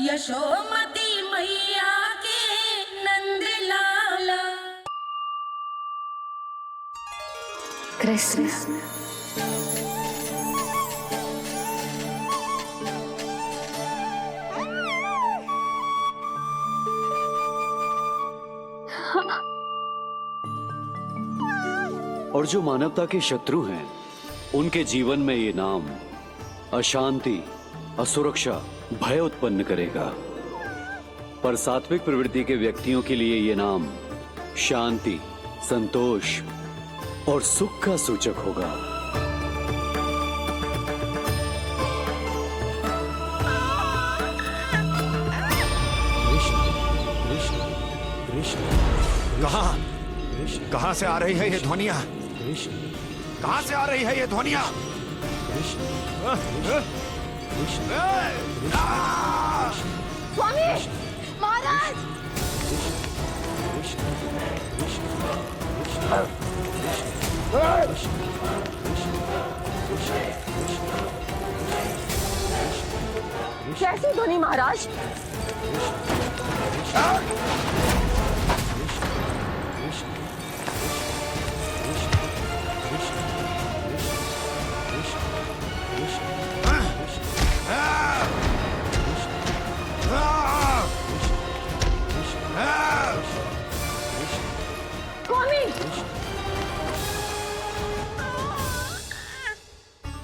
यशोमती मैया के नंद लाला। कृष्ण और जो मानवता के शत्रु हैं, उनके जीवन में ये नाम अशांति, असुरक्षा, भय उत्पन्न करेगा। पर सात्विक प्रवृत्ति के व्यक्तियों के लिए ये नाम शांति, संतोष और सुख का सूचक होगा। कहां से आ रही है ये ध्वनियां? कहां से आ रही है ये ध्वनियां? स्वामी महाराज, कैसी ध्वनि महाराज?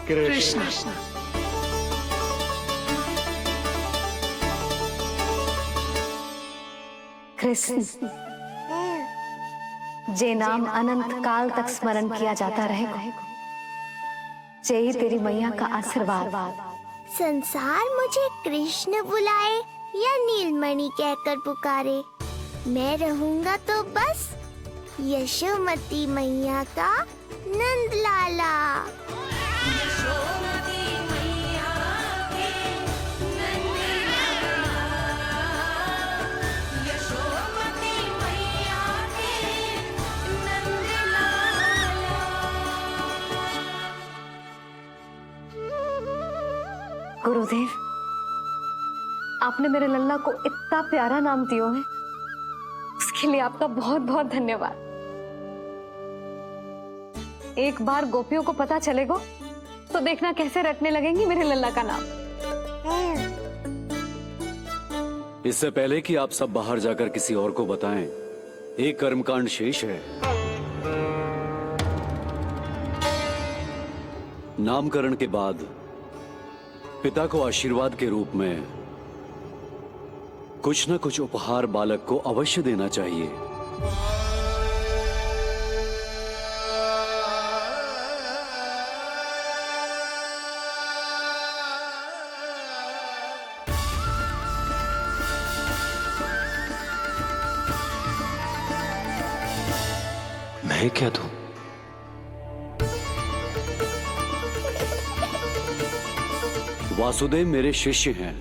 कृष्ण कृष्ण, जे नाम अनंत काल तक स्मरण किया जाता रहेगा, जय तेरी मैया का आशीर्वाद। संसार मुझे कृष्ण बुलाए या नीलमणि कहकर पुकारे, मैं रहूंगा तो बस यशोमती मैया का नंद लाला। यशोमती मैया के नंद लाला। यशोमती मैया के नंद लाला। गुरुदेव, आपने मेरे लल्ला को इतना प्यारा नाम दिया है, उसके लिए आपका बहुत बहुत धन्यवाद। एक बार गोपियों को पता चलेगा तो देखना कैसे रटने लगेंगी मेरे लल्ला का नाम। इससे पहले कि आप सब बाहर जाकर किसी और को बताएं, एक कर्मकांड शेष है। नामकरण के बाद पिता को आशीर्वाद के रूप में कुछ न कुछ उपहार बालक को अवश्य देना चाहिए। मैं क्या दूं? वासुदेव मेरे शिष्य हैं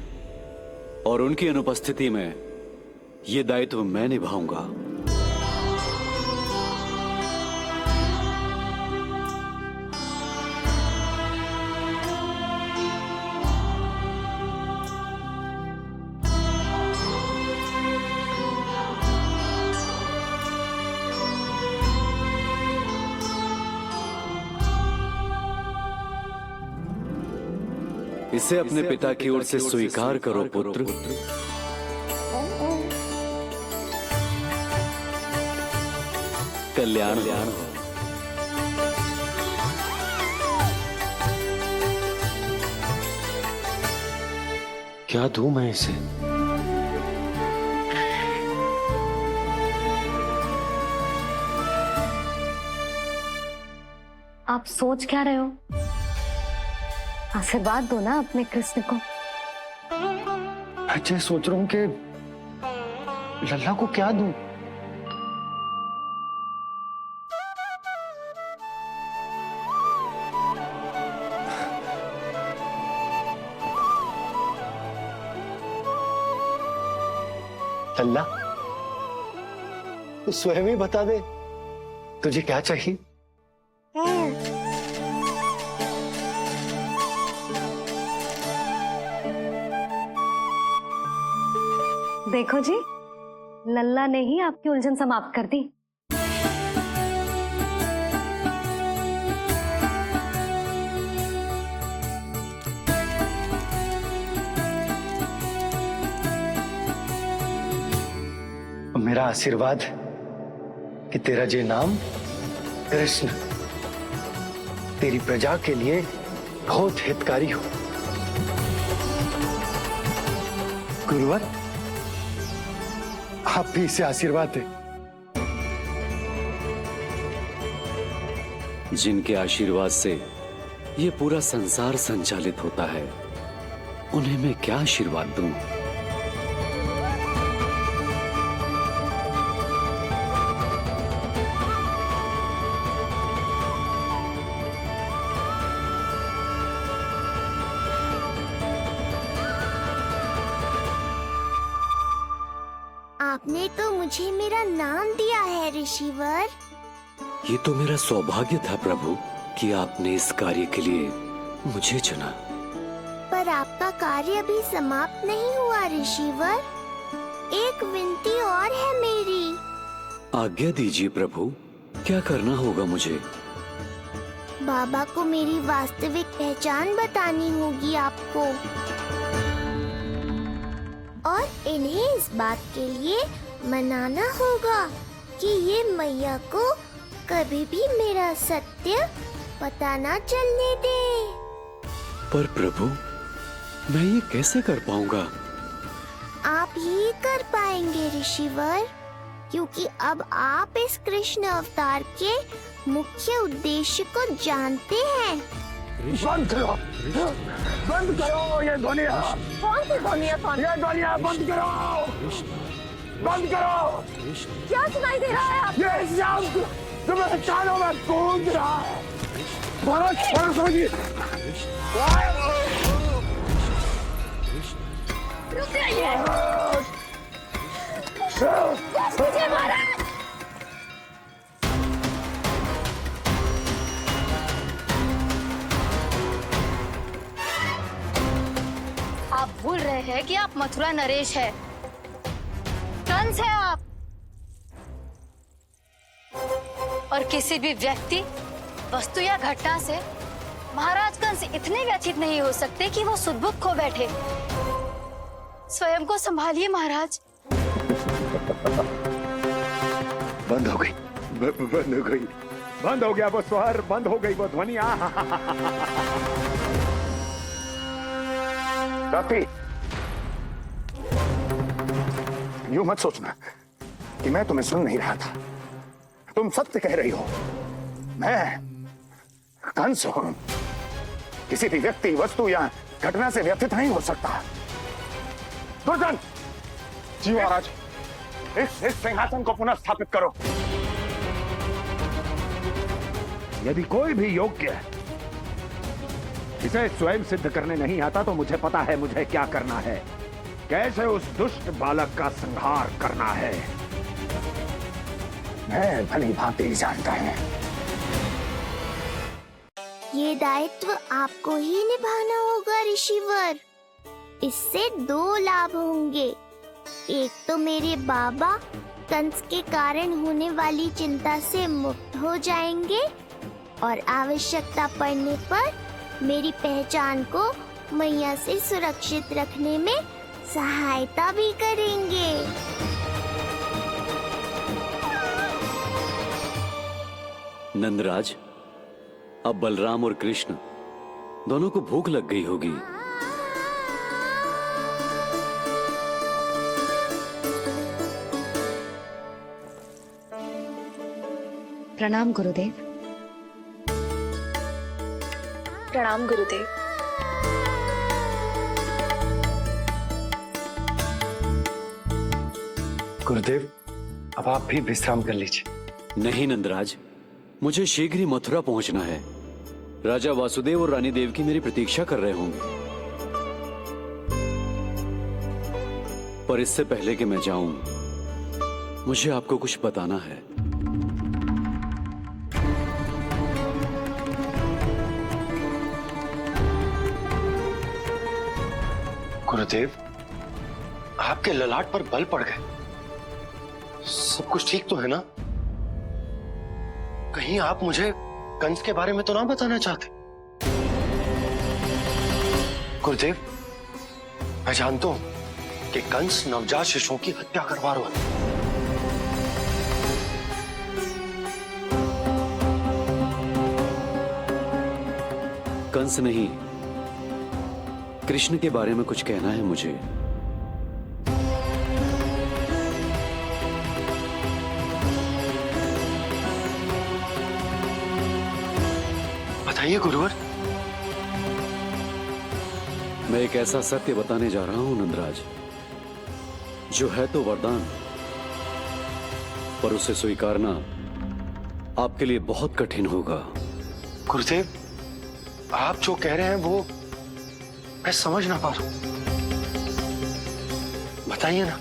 और उनकी अनुपस्थिति में यह दायित्व मैं निभाऊंगा। इसे अपने पिता की ओर से स्वीकार करो पुत्र। कल्याण हो। क्या दूं मैं इसे? आप सोच क्या रहे हो? आशीर्वाद दो ना अपने कृष्ण को। अच्छा, सोच रहा हूं कि लल्ला को क्या दूं? लल्ला, तू स्वयं ही बता दे, तुझे क्या चाहिए? देखो जी, लल्ला ने ही आपकी उलझन समाप्त कर दी। मेरा आशीर्वाद कि तेरा ये नाम कृष्ण तेरी प्रजा के लिए बहुत हितकारी हो। गुरुवर, आप भी इसे आशीर्वाद दें। जिनके आशीर्वाद से ये पूरा संसार संचालित होता है, उन्हें मैं क्या आशीर्वाद दूं? आपने तो मुझे मेरा नाम दिया है ऋषिवर। ये तो मेरा सौभाग्य था प्रभु कि आपने इस कार्य के लिए मुझे चुना। पर आपका कार्य अभी समाप्त नहीं हुआ ऋषिवर। एक विनती और है मेरी। आज्ञा दीजिए प्रभु, क्या करना होगा मुझे? बाबा को मेरी वास्तविक पहचान बतानी होगी आपको, और इन्हें इस बात के लिए मनाना होगा कि ये मैया को कभी भी मेरा सत्य पता ना चलने दे। पर प्रभु, मैं ये कैसे कर पाऊंगा? आप ही कर पाएंगे ऋषिवर, क्योंकि अब आप इस कृष्ण अवतार के मुख्य उद्देश्य को जानते हैं। बंद करो, बंद करो ये दुनिया। कौन सी दुनिया? ये दुनिया बंद करो, बंद करो। क्या सुनाई दे रहा है आप? ये शब्द तुम्हें कानों में गूंज रहा है। भरत समझिए। रुक जाइए। मुझे मारा। आप भूल रहे हैं कि आप मथुरा नरेश है, कंस है आप। और किसी भी व्यक्ति, वस्तु या घटना से महाराज कंस इतने व्यथित नहीं हो सकते कि वो सुदबुद खो बैठे। स्वयं को संभालिए महाराज। बंद हो गई, बंद हो गई, बंद हो गया वो स्वर, बंद हो गई वो ध्वनि। रात्रि, यूं मत सोचना कि मैं तुम्हें सुन नहीं रहा था। तुम सत्य कह रही हो। मैं कंस हूं। किसी भी व्यक्ति, वस्तु या घटना से व्यथित नहीं हो सकता। दुर्जन, जी महाराज, इस सिंहासन को पुनः स्थापित करो। यदि कोई भी योग्य इसे स्वयं सिद्ध करने नहीं आता तो मुझे पता है मुझे क्या करना है, कैसे उस दुष्ट बालक का संहार करना है। मैं भली भांति जानता हूं। ये दायित्व आपको ही निभाना होगा ऋषिवर। इससे दो लाभ होंगे। एक तो मेरे बाबा कंस के कारण होने वाली चिंता से मुक्त हो जाएंगे, और आवश्यकता पड़ने पर मेरी पहचान को मैया से सुरक्षित रखने में सहायता भी करेंगे। नंदराज, अब बलराम और कृष्ण दोनों को भूख लग गई होगी। प्रणाम गुरुदेव। प्रणाम गुरुदेव। गुरुदेव, अब आप भी विश्राम कर लीजिए। नहीं नंदराज, मुझे शीघ्र ही मथुरा पहुंचना है। राजा वासुदेव और रानी देवकी मेरी प्रतीक्षा कर रहे होंगे। पर इससे पहले कि मैं जाऊं, मुझे आपको कुछ बताना है। गुरुदेव, आपके ललाट पर बल पड़ गए। सब कुछ ठीक तो है ना? कहीं आप मुझे कंस के बारे में तो ना बताना चाहते? गुरुदेव, मैं जानता हूं कि कंस नवजात शिशुओं की हत्या करवा रहा है। कंस नहीं, कृष्ण के बारे में कुछ कहना है मुझे। बताइए गुरुवर। मैं एक ऐसा सत्य बताने जा रहा हूं नंदराज, जो है तो वरदान, पर उसे स्वीकारना आपके लिए बहुत कठिन होगा। गुरुदेव, आप जो कह रहे हैं वो मैं समझ ना पा रहा हूं। बताइए ना।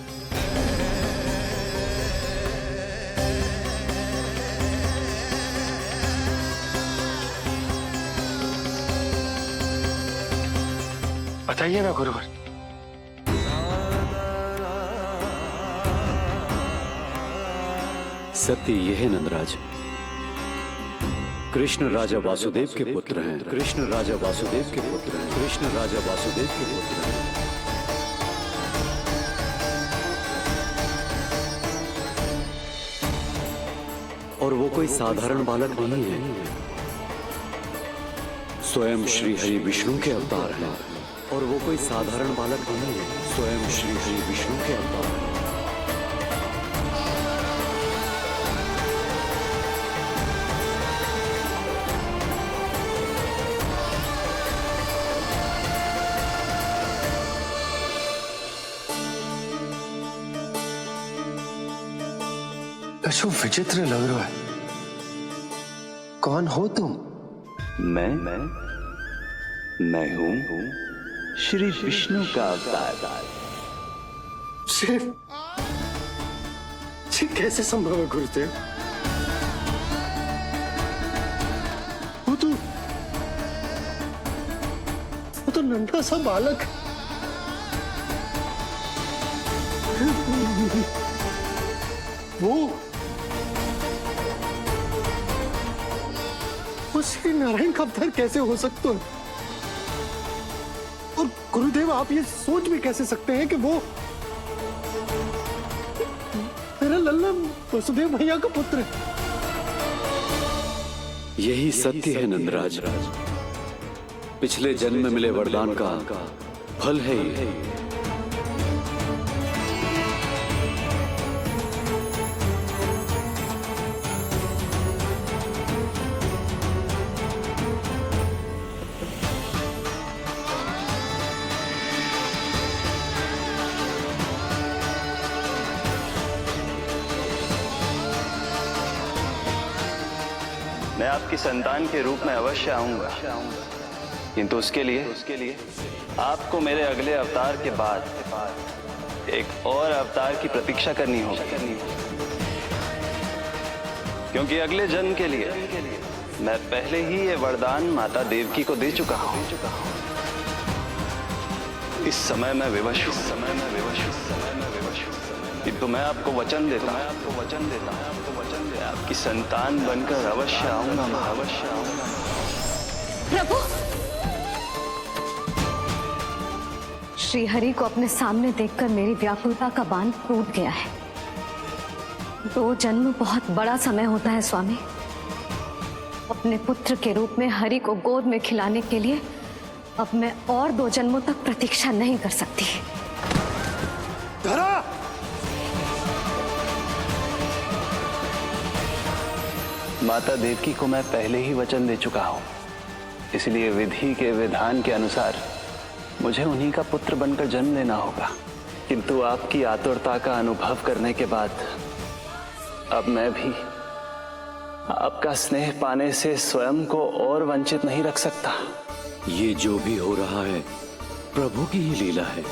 बताइए ना गुरुवर। सत्य यह है नंदराज, कृष्ण राजा वासुदेव के पुत्र हैं। कृष्ण राजा वासुदेव के पुत्र हैं। कृष्ण राजा वासुदेव के पुत्र हैं। और वो कोई साधारण बालक नहीं है, स्वयं श्री हरि विष्णु के अवतार हैं। और वो कोई साधारण बालक नहीं है, स्वयं श्री हरि विष्णु के अवतार हैं। जो विचित्र लग रहा है। कौन हो तुम? मैं हूं श्री विष्णु का अवतार। ये कैसे संभव है गुरुदेव? वो तो नन्हा सा बालक। वो श्री नारायण का अवतार कैसे हो सकता है? और गुरुदेव, आप ये सोच भी कैसे सकते हैं कि वो मेरा लल्ला वसुदेव भैया का पुत्र है? यही सत्य है नंदराज, पिछले जन्म में मिले वरदान का फल है ये। मैं आपकी संतान के रूप में अवश्य आऊंगा, किंतु उसके लिए आपको मेरे अगले अवतार के बाद एक और अवतार की प्रतीक्षा करनी होगी, क्योंकि अगले जन्म के लिए मैं पहले ही ये वरदान माता देवकी को दे चुका हूं। इस समय मैं विवश हूं, किंतु मैं आपको वचन देता हूं, आपकी संतान बनकर अवश्य आऊंगा, अवश्य आऊंगा। प्रभु, श्रीहरि को अपने सामने देखकर मेरी व्याकुलता का बांध टूट गया है। 2 जन्म बहुत बड़ा समय होता है स्वामी। अपने पुत्र के रूप में हरि को गोद में खिलाने के लिए अब मैं और 2 जन्मों तक प्रतीक्षा नहीं कर सकती। धरा! माता देवकी को मैं पहले ही वचन दे चुका हूं, इसलिए विधि के विधान के अनुसार मुझे उन्हीं का पुत्र बनकर जन्म लेना होगा। किंतु आपकी आतुरता का अनुभव करने के बाद अब मैं भी आपका स्नेह पाने से स्वयं को और वंचित नहीं रख सकता। ये जो भी हो रहा है प्रभु की ही लीला है।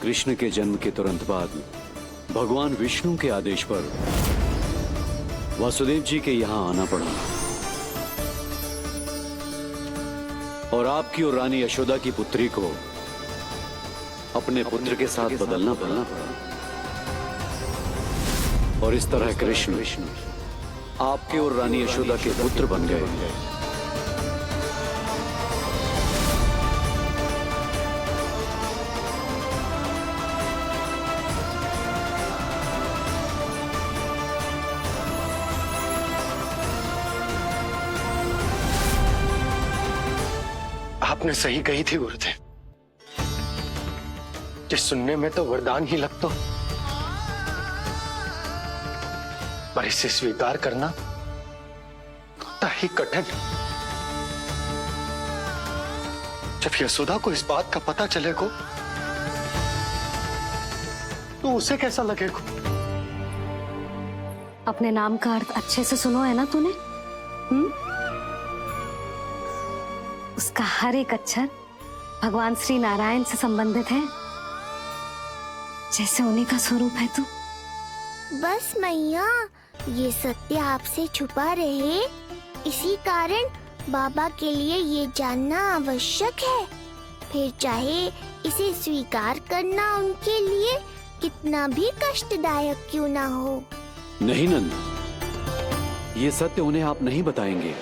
कृष्ण के जन्म के तुरंत बाद भगवान विष्णु के आदेश पर वासुदेव जी के यहां आना पड़ा और आपकी और रानी यशोदा की पुत्री को अपने पुत्र के साथ बदलना पड़ा और इस तरह कृष्ण आपके और रानी यशोदा के पुत्र बन गए। आपने सही कही थी गुरुदेव, जिस सुनने में तो वरदान ही लगता, पर इसे स्वीकार करना तो ही कठिन। जब यशोदा को इस बात का पता चलेगा तो उसे कैसा लगेगा? अपने नाम का अर्थ अच्छे से सुनो है ना तूने? उसका हर एक अक्षर भगवान श्री नारायण से संबंधित है, जैसे उन्हीं का स्वरूप है तू। बस मैया, ये सत्य आपसे छुपा रहे, इसी कारण बाबा के लिए ये जानना आवश्यक है। फिर चाहे इसे स्वीकार करना उनके लिए कितना भी कष्टदायक क्यों ना हो। नहीं नंद, ये सत्य उन्हें आप नहीं बताएंगे।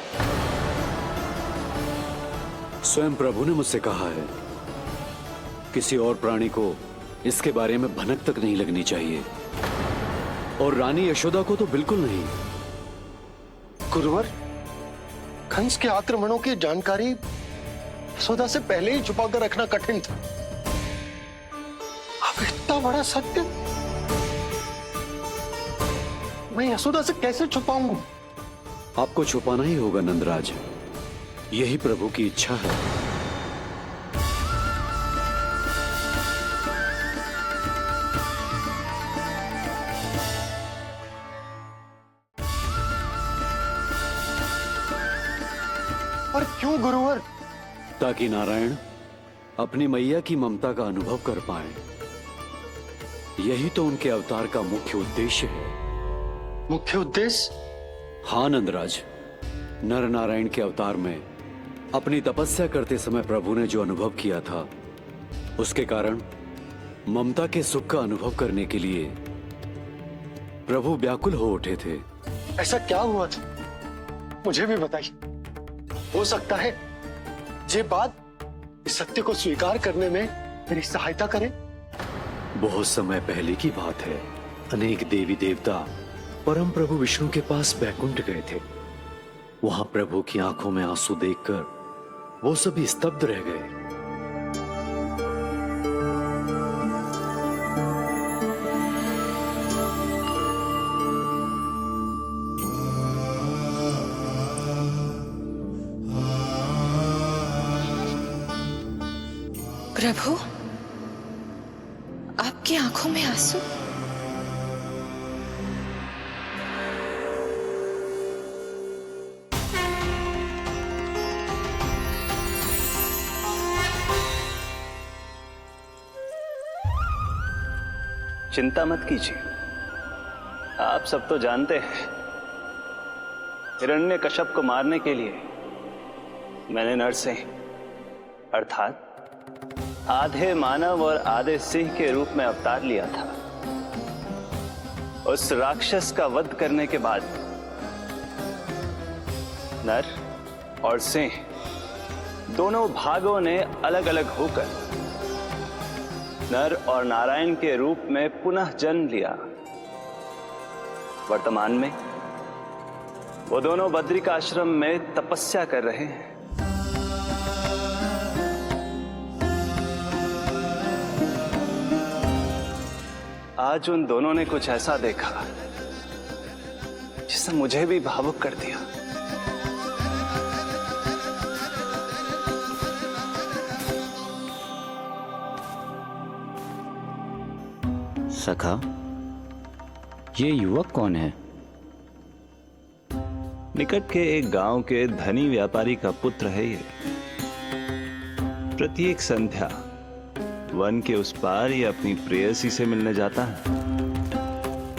स्वयं प्रभु ने मुझसे कहा है, किसी और प्राणी को इसके बारे में भनक तक नहीं लगनी चाहिए, और रानी यशोदा को तो बिल्कुल नहीं। गुरुवर, कंस के आक्रमणों की जानकारी यशोदा से पहले ही छुपाकर रखना कठिन था। अब इतना बड़ा सत्य मैं यशोदा से कैसे छुपाऊंगा? आपको छुपाना ही होगा नंदराज, यही प्रभु की इच्छा है। पर क्यों गुरुवर? ताकि नारायण अपनी मैया की ममता का अनुभव कर पाए। यही तो उनके अवतार का मुख्य उद्देश्य है। मुख्य उद्देश्य? हाँ नंदराज, नर नारायण के अवतार में अपनी तपस्या करते समय प्रभु ने जो अनुभव किया था, उसके कारण ममता के सुख का अनुभव करने के लिए प्रभु व्याकुल हो उठे थे। ऐसा क्या हुआ था, मुझे भी बताइए। हो सकता है ये बात इस सत्य को स्वीकार करने में मेरी सहायता करे। बहुत समय पहले की बात है, अनेक देवी देवता परम प्रभु विष्णु के पास बैकुंठ गए थे। वहां प्रभु की आंखों में आंसू देखकर वो सभी स्तब्ध रह गए। प्रभु, आपकी आंखों में आंसू? चिंता मत कीजिए, आप सब तो जानते हैं, हिरण्यकश्यप को मारने के लिए मैंने नरसिंह अर्थात आधे मानव और आधे सिंह के रूप में अवतार लिया था। उस राक्षस का वध करने के बाद नर और सिंह दोनों भागों ने अलग अलग होकर नर और नारायण के रूप में पुनः जन्म लिया। वर्तमान में वो दोनों बद्रिकाश्रम में तपस्या कर रहे हैं। आज उन दोनों ने कुछ ऐसा देखा जिसने मुझे भी भावुक कर दिया। सखा, ये युवक कौन है? निकट के एक गांव के धनी व्यापारी का पुत्र है ये। प्रत्येक संध्या वन के उस पार ये अपनी प्रेयसी से मिलने जाता है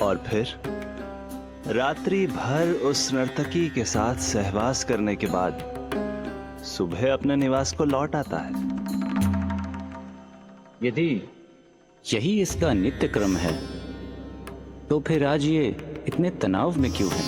और फिर रात्रि भर उस नर्तकी के साथ सहवास करने के बाद सुबह अपने निवास को लौट आता है। यदि यही इसका नित्य क्रम है, तो फिर आज ये इतने तनाव में क्यों है?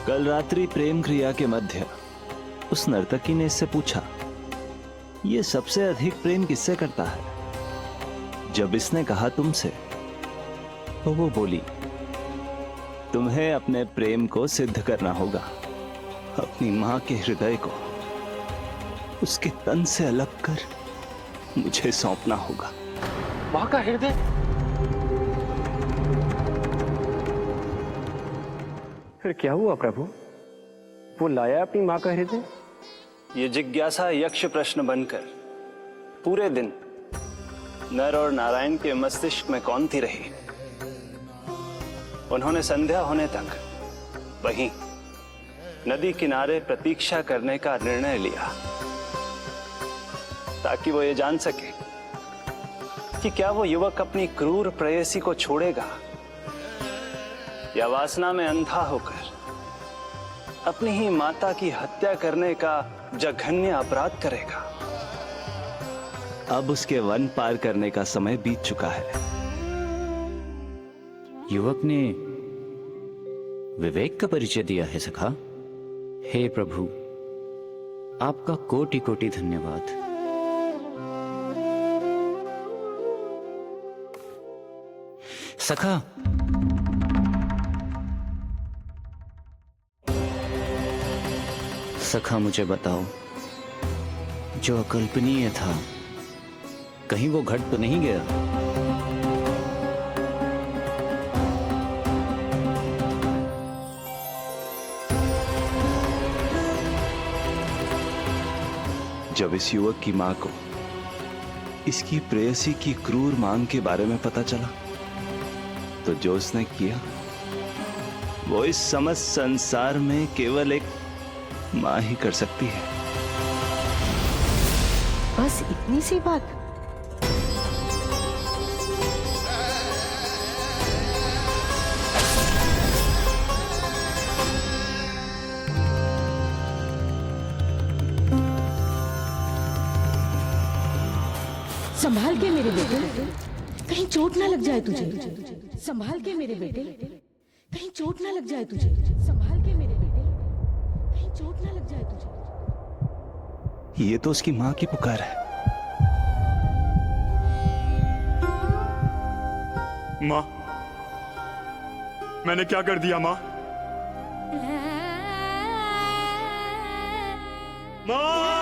कल रात्रि प्रेम क्रिया के मध्य उस नर्तकी ने इससे पूछा, ये सबसे अधिक प्रेम किससे करता है? जब इसने कहा तुमसे, तो वो बोली, तुम्हें अपने प्रेम को सिद्ध करना होगा। अपनी मां के हृदय को उसके तन से अलग कर मुझे सौंपना होगा। मां का हृदय? फिर क्या हुआ प्रभु? वो लाया अपनी मां का हृदय? ये जिज्ञासा यक्ष प्रश्न बनकर पूरे दिन नर और नारायण के मस्तिष्क में कौंधती रही। उन्होंने संध्या होने तक वहीं नदी किनारे प्रतीक्षा करने का निर्णय लिया, ताकि वो ये जान सके कि क्या वो युवक अपनी क्रूर प्रेयसी को छोड़ेगा या वासना में अंधा होकर अपनी ही माता की हत्या करने का जघन्य अपराध करेगा। अब उसके वन पार करने का समय बीत चुका है। युवक ने विवेक का परिचय दिया है सखा। हे प्रभु, आपका कोटि कोटि धन्यवाद। सखा, सखा मुझे बताओ, जो अकल्पनीय था कहीं वो घट तो नहीं गया? जब इस युवक की मां को इसकी प्रेयसी की क्रूर मांग के बारे में पता चला, तो जो उसने किया वो इस समस्त संसार में केवल एक मां ही कर सकती है। बस इतनी सी बात? संभाल के मेरे बेटे, कहीं चोट ना लग जाए तुझे। संभाल के मेरे बेटे, कहीं चोट ना लग जाए तुझे। संभाल के मेरे बेटे, कहीं चोट ना लग जाए तुझे। ये तो उसकी मां की पुकार है। मां, मैंने क्या कर दिया मां? मां!